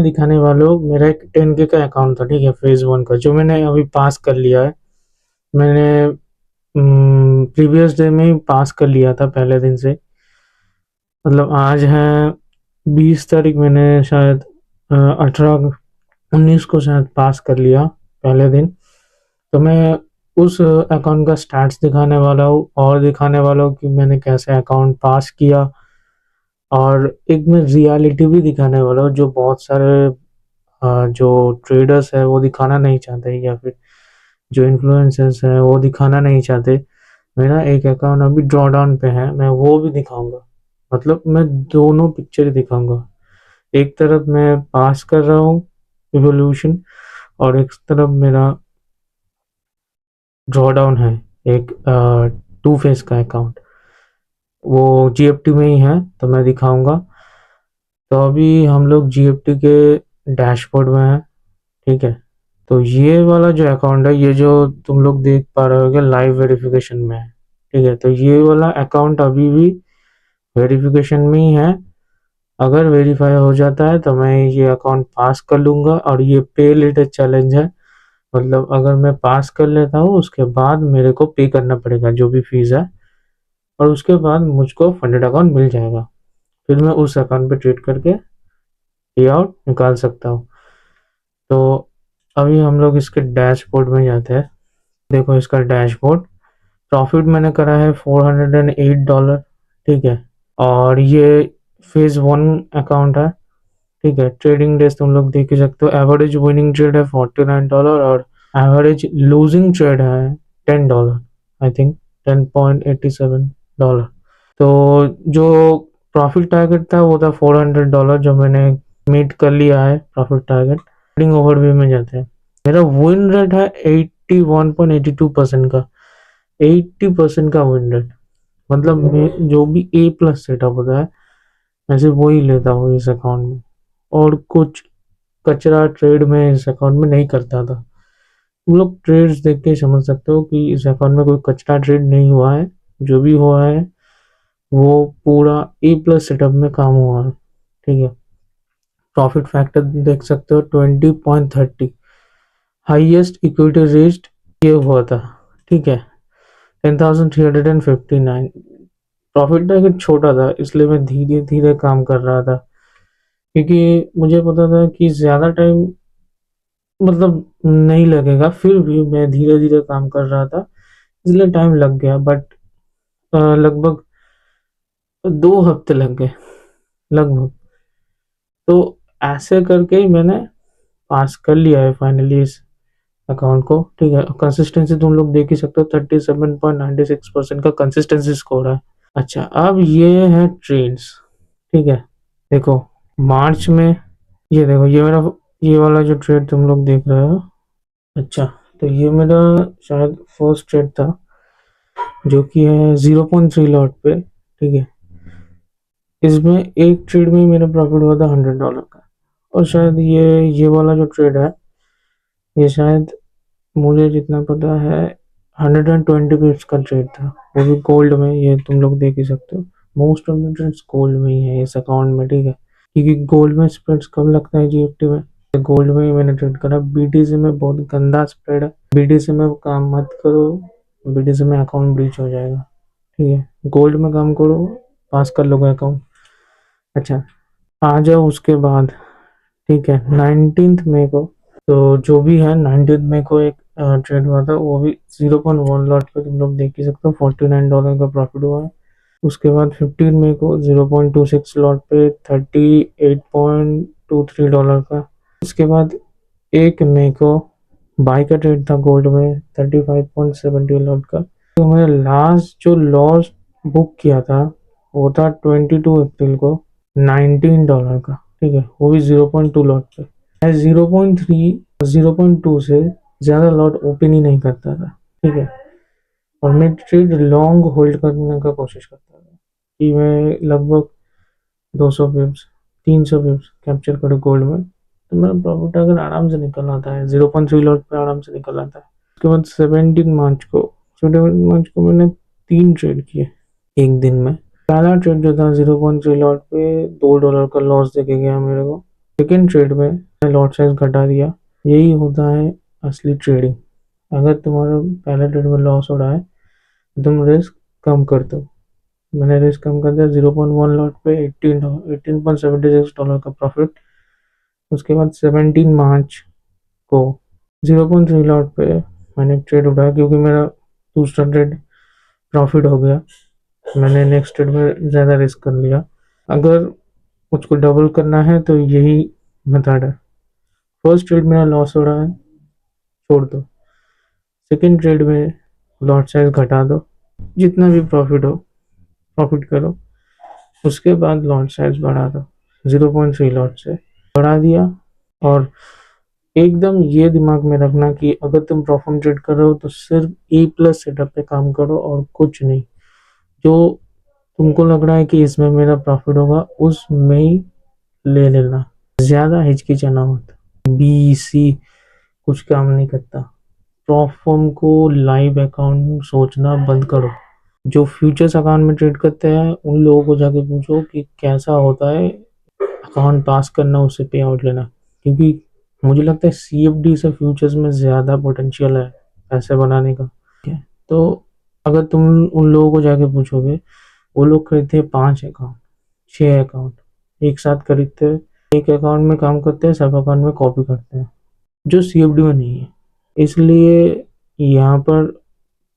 दिखाने वाला हूँ। मेरा एक 10K का अकाउंट था, ठीक है, फेज वन का, जो मैंने अभी पास कर लिया है। मैंने प्रीवियस डे में ही पास कर लिया था, पहले दिन से। मतलब आज है 20 तारीख, मैंने शायद 18-19 को शायद पास कर लिया, पहले दिन। तो मैं उस अकाउंट का स्टैट्स दिखाने वाला हूँ, और दिखाने वाला हूँ कि मैंने कैसे अकाउंट पास किया। और एक मैं रियलिटी भी दिखाने वाला हूँ, जो बहुत सारे जो ट्रेडर्स है वो दिखाना नहीं चाहते, या फिर जो इन्फ्लुएंसर्स है वो दिखाना नहीं चाहते। मेरा एक अकाउंट अभी ड्रॉ डाउन पे है, मैं वो भी दिखाऊंगा। मतलब मैं दोनों पिक्चर दिखाऊंगा। एक तरफ मैं पास कर रहा हूँ इवोल्यूशन, और एक तरफ मेरा ड्रॉ डाउन है, एक टू फेस का अकाउंट। वो जीएफटी में ही है, तो मैं दिखाऊंगा। तो अभी हम लोग जीएफटी के डैशबोर्ड में हैं, ठीक है। तो ये वाला जो अकाउंट है, ये जो तुम लोग देख पा रहे होगे, लाइव वेरिफिकेशन में है, ठीक है। तो ये वाला अकाउंट अभी भी वेरिफिकेशन में ही है। अगर वेरीफाई हो जाता है तो मैं ये अकाउंट पास कर लूँगा, और ये पे लेटर चैलेंज है। मतलब अगर मैं पास कर लेता हूँ, उसके बाद मेरे को पे करना पड़ेगा जो भी फीस है, और उसके बाद मुझको फंडेड अकाउंट मिल जाएगा। फिर मैं उस अकाउंट पे ट्रेड करके पे आउट निकाल सकता हूँ। तो अभी हम लोग इसके डैशबोर्ड में जाते हैं। देखो इसका डैशबोर्ड। प्रॉफिट मैंने करा है $408, ठीक है। और ये फेज वन अकाउंट है, ठीक है। ट्रेडिंग डेज तुम लोग देख ही सकते हो। एवरेज विनिंग ट्रेड है $49, और एवरेज लूजिंग ट्रेड है $10, आई थिंक $10.87। तो जो प्रॉफिट टारगेट था वो था $400, जो मैंने मीट कर लिया है प्रॉफिट टारगेट। ट्रेडिंग ओवरव्यू में जाते हैं। मेरा विन रेट है 81.82% का। 80% का विन रेट। मतलब मैं जो भी ए प्लस सेटअप होता है, वैसे वही लेता हूँ इस अकाउंट में। और कुछ कचरा ट्रेड में इस अकाउंट में नहीं करता था। तुम लोग ट्रेड्स देख के समझ सकते हो कि इस अकाउंट में कोई कचरा ट्रेड नहीं हुआ है। जो भी हुआ है वो पूरा ए प्लस सेटअप में काम हुआ है, ठीक है। प्रॉफिट फैक्टर देख सकते हो 20.30। हाईएस्ट इक्विटी रेस्ड ये हुआ था, ठीक है, 10,359। प्रॉफिट टारगेट छोटा था, इसलिए मैं धीरे धीरे काम कर रहा था, क्योंकि मुझे पता था कि ज़्यादा टाइम मतलब नहीं लगेगा। फिर भी मैं धीरे धीरे काम कर रहा था, इसलिए टाइम लग गया। बट लगभग 2 हफ्ते लग गए, लगभग। तो ऐसे करके ही मैंने पास कर लिया है फाइनली इस अकाउंट को, ठीक है। कंसिस्टेंसी तुम लोग देख ही सकते हो, 37.96% का कंसिस्टेंसी स्कोर है। अच्छा, अब ये है ट्रेड्स, ठीक है। देखो मार्च में, ये देखो ये मेरा, ये वाला जो ट्रेड तुम लोग देख रहे हो। अच्छा, तो ये मेरा शायद फर्स्ट ट्रेड था, जो कि है 0.3 लॉट पे, ठीक है। इसमें एक ट्रेड में मेरा प्रॉफिट हुआ था $100 का। और शायद ये वाला जो ट्रेड है, ये शायद मुझे जितना पता है 120 पिप्स का ट्रेड था, वो भी गोल्ड में। ये तुम लोग देख ही सकते हो, most of the trades gold में ही है इस अकाउंट में, ठीक है। क्योंकि गोल्ड में स्प्रेड्स कम लगता है जीएफटी में। गोल्ड में ही मैंने ट्रेड करा। बीटीसी में बहुत गंदा स्प्रेड है, बीटीसी में काम मत करो। बीटीसी में अकाउंट ब्रीच हो जाएगा, ठीक है। गोल्ड में काम करो, पास कर लोगे अकाउंट। अच्छा, आ जाओ उसके बाद, ठीक है, 19 मई को। तो जो भी है 19 मई को एक ट्रेड हुआ था, वो भी 0.1 लॉट पे, तुम लोग देख ही सकते हो, $49 का प्रॉफिट हुआ है। उसके बाद 15 मई को 0.26 लॉट पे $38.23 का। उसके बाद 1 मई को बाई का ट्रेड था गोल्ड में 35.70 लॉट का। तो मैंने लास्ट जो लॉस बुक किया था वो था 22 अप्रैल को $19 का, ठीक है। वो भी 0.2 लॉट पे। मैं 0.3 0.2 से ज़्यादा लॉट ओपन ही नहीं करता था, ठीक है। और मैं ट्रेड लॉन्ग होल्ड करने का कोशिश करता था, कि मैं लगभग 200 पिप्स 300 पिप्स कैप्चर करूँ गोल्ड में। तो मेरा प्रॉफिट अगर आराम से निकल आता है, 0.3 लॉट पे आराम से निकल आता है। उसके बाद 17 मार्च को मैंने 3 ट्रेड किए एक दिन में। पहला ट्रेड जो था 0.3 लॉट पे $2 का लॉस देके गया मेरे को। सेकेंड ट्रेड में लॉट साइज घटा दिया। यही होता है असली ट्रेडिंग। अगर तुम्हारा पहले ट्रेड में लॉस हो रहा है तो तुम रिस्क कम कर दो। मैंने रिस्क कम कर दिया 0.1 लॉट पे 18.76 डॉलर का प्रॉफिट। उसके बाद 17 मार्च को 0.3 लॉट पे मैंने ट्रेड उठाया क्योंकि मेरा दूसरा ट्रेड प्रॉफिट हो गया। मैंने नेक्स्ट ट्रेड में ज़्यादा रिस्क कर लिया। अगर मुझको डबल करना है तो यही मेथड है। फर्स्ट ट्रेड मेरा लॉस हो रहा है, छोड़ दो। सेकेंड ट्रेड में लॉट साइज घटा दो, जितना भी प्रॉफिट हो प्रॉफिट करो। उसके बाद लॉट साइज बढ़ा दो, 0.3 लॉट से बढ़ा दिया। और एकदम ये दिमाग में रखना कि अगर तुम प्रॉफिट ट्रेड कर रहे हो तो सिर्फ ए प्लस सेटअप पे काम करो और कुछ नहीं। जो तुमको लग रहा है कि इसमें मेरा प्रॉफिट होगा उसमें ही ले लेना, ज़्यादा हिचकिचाना मत। बी सी कुछ काम नहीं करता। प्रॉफर्म को लाइव अकाउंट सोचना बंद करो। जो फ्यूचर्स अकाउंट में ट्रेड करते हैं उन लोगों को जाके पूछो कि कैसा होता है अकाउंट पास करना, उससे पे आउट लेना। क्योंकि मुझे लगता है CFD से फ्यूचर्स में ज़्यादा पोटेंशियल है पैसे बनाने का। ठीक है, तो अगर तुम उन लोगों को जाके पूछोगे, वो लोग खरीदते हैं 5 अकाउंट 6 अकाउंट एक साथ खरीदते हैं। एक अकाउंट में काम करते हैं, सब अकाउंट में कॉपी करते हैं, जो CFD में नहीं है। इसलिए यहाँ पर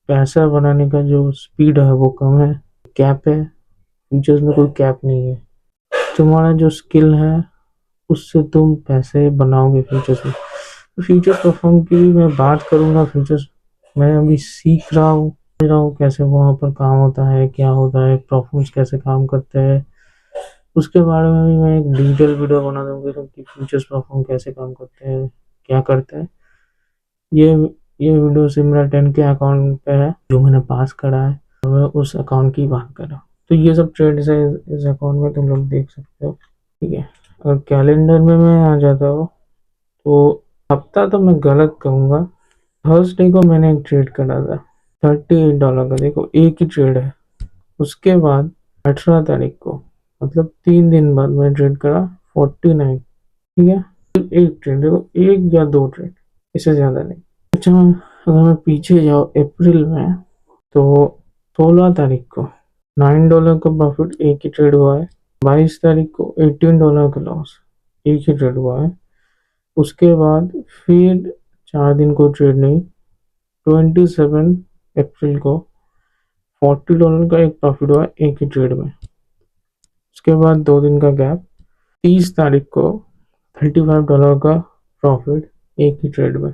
पैसा बनाने का जो स्पीड है वो कम है, कैप है। फ्यूचर्स में कोई कैप नहीं है। तुम्हारा जो स्किल है उससे तुम पैसे बनाओगे फ्यूचर्स में। फ्यूचर परफॉर्म की भी मैं बात करूँगा। फ्यूचर्स मैं अभी सीख रहा हूँ, समझ रहा हूँ कैसे वहाँ पर काम होता है, क्या होता है, परफॉर्मेंस कैसे काम करते हैं। उसके बारे में भी मैं एक डिटेल वीडियो बना दूंगा कि फ्यूचर्स परफॉर्म कैसे काम करते हैं, क्या करते हैं। ये ये वीडियो सिमरन 10 के अकाउंट पे है जो मैंने पास करा है, और मैं उस अकाउंट की बात कर रहा हूँ। तो ये सब ट्रेड्स है इस अकाउंट में, तुम लोग देख सकते हो। ठीक है, अगर कैलेंडर में मैं आ जाता हूँ तो हफ्ता तो मैं गलत कहूँगा। थर्सडे को मैंने एक ट्रेड करा था $38 का। देखो एक ही ट्रेड है। उसके बाद 18 तारीख को, मतलब 3 दिन बाद मैंने ट्रेड करा 49। ठीक है, सिर्फ एक ट्रेड, देखो एक या दो ट्रेड, इससे ज़्यादा नहीं। अच्छा, अगर मैं पीछे जाऊँ अप्रैल में तो 16 तारीख को $9 का प्रॉफिट एक ही ट्रेड हुआ है। 22 तारीख को $18 का लॉस एक ही ट्रेड हुआ है। उसके बाद फिर 4 दिन को ट्रेड नहीं, 27 अप्रैल को $40 का एक प्रॉफिट हुआ एक ही ट्रेड में। उसके बाद 2 दिन का गैप, 30 तारीख को $35 का प्रॉफिट एक ही ट्रेड में।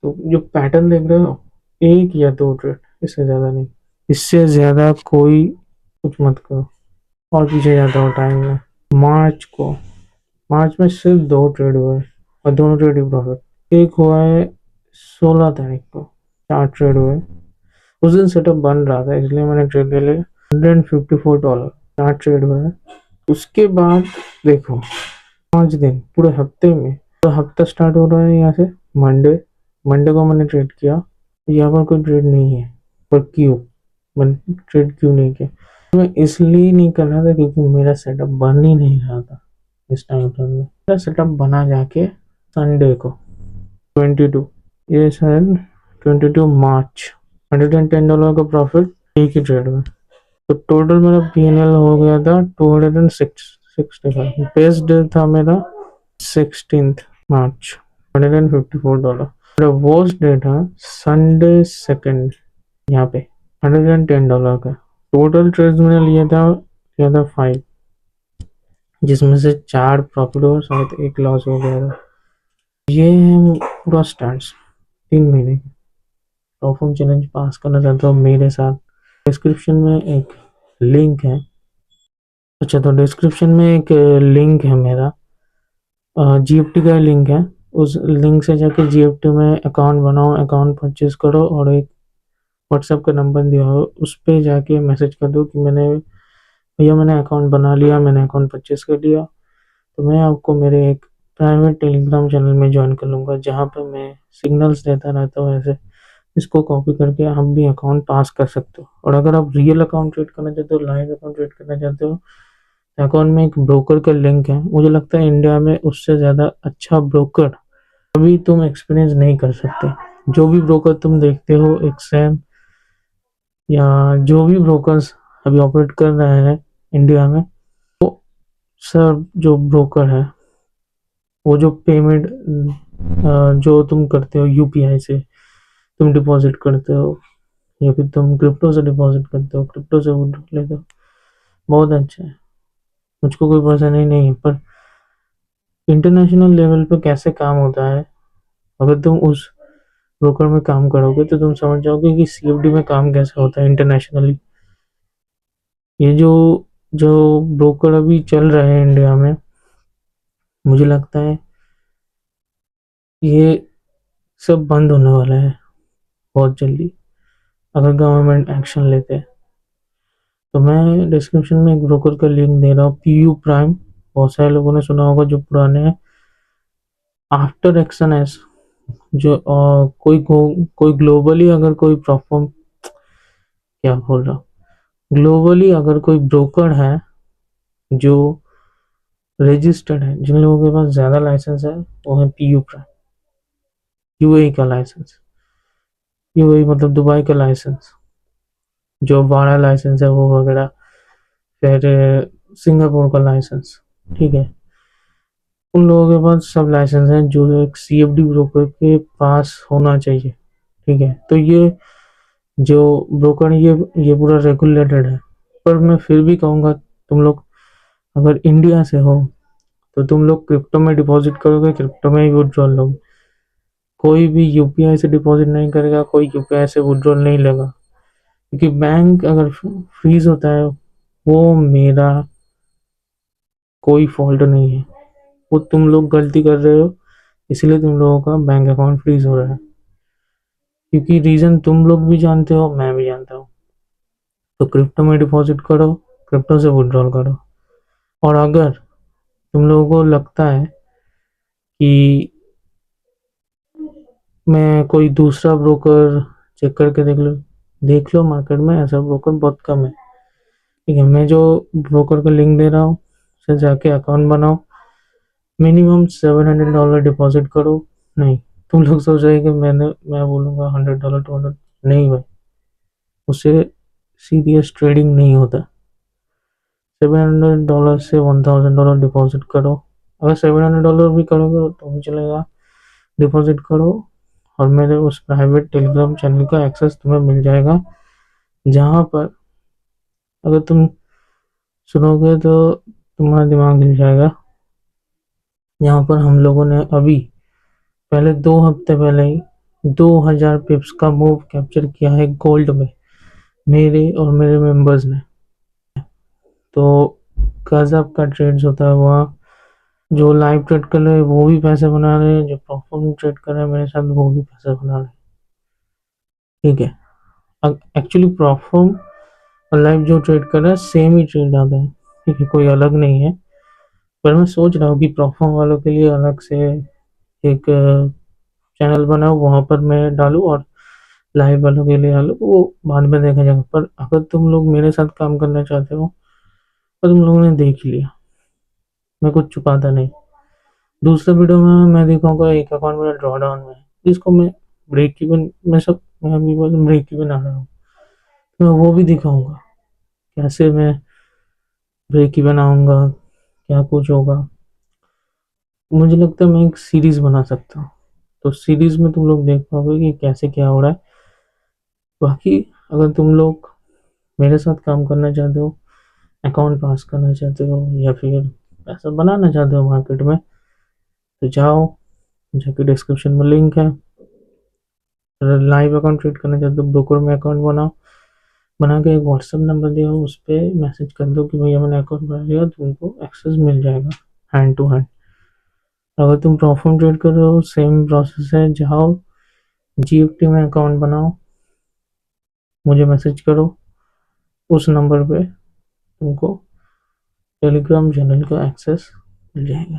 तो जो पैटर्न देख रहे हो, एक या दो ट्रेड, इससे ज़्यादा नहीं। इससे ज़्यादा कोई कुछ मत करो। और पीछे जाता हूँ टाइम में, मार्च में सिर्फ 2 ट्रेड हुए और दोनों ट्रेड ही प्रॉफिट। एक हुआ है 16 तारीख को, 4 ट्रेड हुए। उस दिन सेटअप बन रहा था इसलिए मैंने ट्रेड ले लिया, $154, 4 ट्रेड हुए। उसके बाद देखो 5 दिन पूरे हफ्ते में, पूरा हफ्ता स्टार्ट हो रहा है यहाँ से मंडे। मंडे को मैंने ट्रेड किया, यहाँ पर कोई ट्रेड नहीं है। पर क्यों मैंने ट्रेड क्यों नहीं किया? मैं इसलिए नहीं कर रहा था क्योंकि मेरा सेटअप बन ही नहीं रहा था इस टाइम पर। मेरा सेटअप बना जाके संडे को 22, ये शायद 22 मार्च, $110 का प्रॉफिट एक ही ट्रेड में। तो टोटल मेरा PNL हो गया था 265। बेस्ट डे था मेरा 16 मार्च, $154। मेरा वर्स्ट डे था संडे 2 यहाँ पे, $110 का। टोटल ट्रेड्स मैंने लिया था 5, जिसमें से 4 प्रॉफिट और शायद एक लॉस हो गया था। ये है पूरा स्टार्ट 3 महीने की। परफॉर्म चैलेंज पास करना चाहता हूँ मेरे साथ, डिस्क्रिप्शन में एक लिंक है। अच्छा, तो डिस्क्रिप्शन में एक लिंक है मेरा, GFT का लिंक है। उस लिंक से जाके GFT में अकाउंट बनाओ, अकाउंट परचेज करो और एक व्हाट्सएप का नंबर दिया हो उस पर जाके मैसेज कर दो कि मैंने अकाउंट बना लिया, मैंने अकाउंट परचेज कर लिया। तो मैं आपको मेरे एक प्राइवेट टेलीग्राम चैनल में ज्वाइन कर लूँगा, जहाँ पर मैं सिग्नल्स देता रहता हूँ। ऐसे इसको कॉपी करके आप भी अकाउंट पास कर सकते हो। और अगर आप रियल अकाउंट ट्रेड करना चाहते हो, लाइव अकाउंट ट्रेड करना चाहते हो, अकाउंट में एक ब्रोकर का लिंक है, मुझे लगता है इंडिया में उससे ज़्यादा अच्छा ब्रोकर अभी तुम एक्सपीरियंस नहीं कर सकते। जो भी ब्रोकर तुम देखते हो, एक्सएम या जो भी ब्रोकर्स अभी ऑपरेट कर रहे हैं इंडिया में, वो सब जो ब्रोकर है, वो जो पेमेंट जो तुम करते हो यूपीआई से, तुम डिपॉजिट करते हो या फिर तुम क्रिप्टो से डिपॉजिट करते हो, क्रिप्टो से वो लेते हो, बहुत अच्छा है। मुझको कोई परेशानी नहीं है, पर इंटरनेशनल लेवल पे कैसे काम होता है, अगर तुम उस ब्रोकर में काम करोगे तो तुम समझ जाओगे कि सीएफडी में काम कैसे होता है इंटरनेशनली। ये जो ब्रोकर अभी चल रहे हैं इंडिया में, मुझे लगता है ये सब बंद होने वाला है बहुत जल्दी, अगर गवर्नमेंट एक्शन लेते हैं। तो मैं डिस्क्रिप्शन में एक ब्रोकर का लिंक दे रहा हूँ, पीयू प्राइम। बहुत सारे लोगों ने सुना होगा जो पुराने हैं। आफ्टर एक्शन एस, जो कोई ग्लोबली अगर कोई परफॉर्म, क्या बोल रहा हूँ, ग्लोबली अगर कोई ब्रोकर है जो रजिस्टर्ड है, जिन लोगों के पास ज़्यादा लाइसेंस है, वो है पीयू प्राइम। यूएई का लाइसेंस, यूएई मतलब दुबई का लाइसेंस, जो वाड़ा लाइसेंस है वो वगैरह, फिर सिंगापुर का लाइसेंस, ठीक है। उन लोगों के पास सब लाइसेंस हैं जो एक सीएफडी ब्रोकर के पास होना चाहिए, ठीक है। तो ये जो ब्रोकर है, ये पूरा रेगुलेटेड है। पर मैं फिर भी कहूँगा, तुम लोग अगर इंडिया से हो तो तुम लोग क्रिप्टो में डिपॉजिट करोगे, क्रिप्टो में ही विड्रॉल लोगे। कोई भी यूपीआई से डिपॉजिट नहीं करेगा, कोई यूपीआई से विड्रॉल नहीं लेगा, क्योंकि बैंक अगर फ्रीज होता है, वो मेरा कोई फॉल्ट नहीं है, वो तुम लोग गलती कर रहे हो, इसलिए तुम लोगों का बैंक अकाउंट फ्रीज हो रहा है। क्योंकि रीज़न तुम लोग भी जानते हो, मैं भी जानता हूँ। तो क्रिप्टो में डिपॉजिट करो, क्रिप्टो से विड्रॉल करो। और अगर तुम लोगों को लगता है कि मैं कोई दूसरा ब्रोकर चेक करके देख लो मार्केट में ऐसा ब्रोकर बहुत कम है, ठीक है। मैं जो ब्रोकर का लिंक दे रहा हूँ, उसे जाके अकाउंट बनाओ, मिनिमम $700 डिपॉजिट करो। नहीं, तुम लोग सोच रहे कि मैं बोलूँगा $100 $200, नहीं भाई, उससे सीरियस ट्रेडिंग नहीं होता। $700 से $1000 डिपॉजिट करो। अगर $700 भी करोगे तो भी चलेगा, डिपॉजिट करो। और मेरे उस प्राइवेट टेलीग्राम चैनल का एक्सेस तुम्हें मिल जाएगा, जहाँ पर अगर तुम सुनोगे तो तुम्हारा दिमाग हिल जाएगा। यहाँ पर हम लोगों ने अभी पहले 2 हफ्ते पहले ही 2000 पिप्स का मूव कैप्चर किया है गोल्ड में, मेरे और मेरे मेंबर्स ने। तो गजब का ट्रेड्स होता है वहाँ। जो लाइव ट्रेड कर रहे हैं वो भी पैसे बना रहे हैं, जो परफॉर्म ट्रेड कर रहे हैं मेरे साथ वो भी पैसे बना रहे हैं, ठीक है। एक्चुअली परफॉर्म और लाइव जो ट्रेड कर रहा है सेम ही ट्रेड आता है, ठीक है, कोई अलग नहीं है। पर मैं सोच रहा हूँ कि परफॉर्म वालों के लिए अलग से एक चैनल बनाओ, वहाँ पर मैं डालूँ, और लाइव वालों के लिए अलग, वो बाद में देखा जाएगा। पर अगर तुम लोग मेरे साथ काम करना चाहते हो तो तुम लोगों ने देख ही लिया, मैं कुछ छुपाता नहीं। दूसरे वीडियो में मैं दिखाऊंगा एक अकाउंट मेरा ड्रॉ डाउन में है, जिसको मैं ब्रेक इवन, मैं अभी बस ब्रेक इवन आ रहा हूँ, तो मैं वो भी दिखाऊंगा कैसे मैं ब्रेक इवन आऊँगा, क्या कुछ होगा। मुझे लगता है मैं एक सीरीज बना सकता हूँ, तो सीरीज में तुम लोग देख पाओगे कि कैसे क्या हो रहा है। बाकी अगर तुम लोग मेरे साथ काम करना चाहते हो, अकाउंट पास करना चाहते हो, या फिर पैसा बनाना चाहते हो मार्केट में, तो जाओ, जाके डिस्क्रिप्शन में लिंक है। अगर लाइव अकाउंट ट्रेड करना चाहते हो, ब्रोकर में अकाउंट बनाओ, बना के एक व्हाट्सएप नंबर दिया, उस पर मैसेज कर दो कि भैया मैंने अकाउंट बना लिया, तुमको एक्सेस मिल जाएगा हैंड टू हैंड। अगर तुम प्रॉफिट ट्रेड कर रहे हो, सेम प्रोसेस है, जाओ जीएफटी में अकाउंट बनाओ, मुझे मैसेज करो, उस नंबर पे तुमको टेलीग्राम चैनल का एक्सेस मिल जाएगा।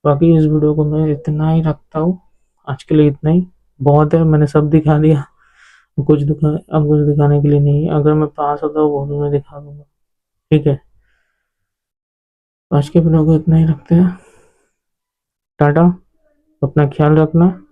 बाकी इस वीडियो को मैं इतना ही रखता हूँ, आज के लिए इतना ही बहुत है, मैंने सब दिखा दिया। अब कुछ दिखाने के लिए नहीं है, अगर मैं पास होता हूँ वो भी मैं दिखा दूंगा, ठीक है। आज के ब्लॉग को इतना ही रखते हैं। टाटा, अपना ख्याल रखना।